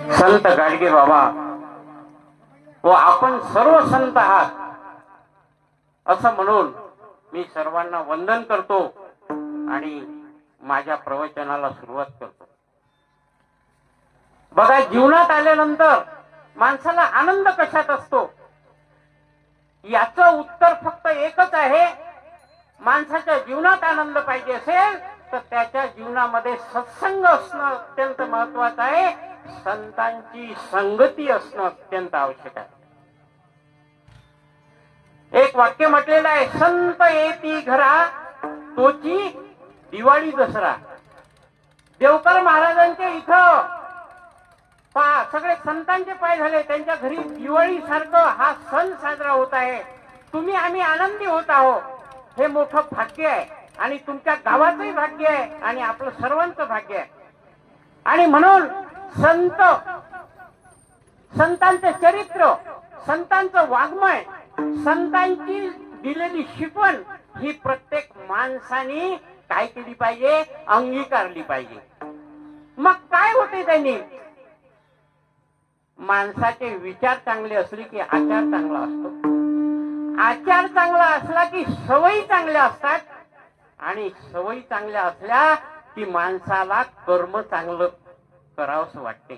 संत गाडगे बाबा व आपण सर्व संत आहात असं म्हणून मी सर्वांना वंदन करतो आणि माझ्या प्रवचनाला सुरुवात करतो. बघा, जीवनात आल्यानंतर माणसाला आनंद कशात असतो याचं उत्तर फक्त एकच आहे. माणसाच्या जीवनात आनंद पाहिजे असेल तर त्याच्या जीवनामध्ये सत्संग असणं अत्यंत महत्वाचं आहे. संतांची संगती असणं अत्यंत आवश्यक आहे. एक वाक्य म्हटलेलं आहे, संत येती घरा तोची दिवाळी दसरा. देवकर महाराजांच्या इथं पहा, सगळे संतांचे पाय झाले. त्यांच्या घरी दिवाळी सारखं हा सण साजरा होत आहे. तुम्ही आम्ही आनंदी होत आहोत. हे मोठं भाग्य आहे आणि तुमच्या गावाचंही भाग्य आहे आणि आपलं सर्वांचं भाग्य आहे. आणि म्हणून संतांचं चरित्र, संतांचं वाङ्मय, संतांची दिलेली शिकवण ही प्रत्येक माणसाने काय केली पाहिजे, अंगीकारली पाहिजे. मग काय होते त्यांनी? माणसाचे विचार चांगले असले की आचार चांगला असतो. आचार चांगला असला की सवयी चांगल्या असतात आणि सवयी चांगल्या असल्या की माणसाला कर्म चांगलं करावंसं वाटते.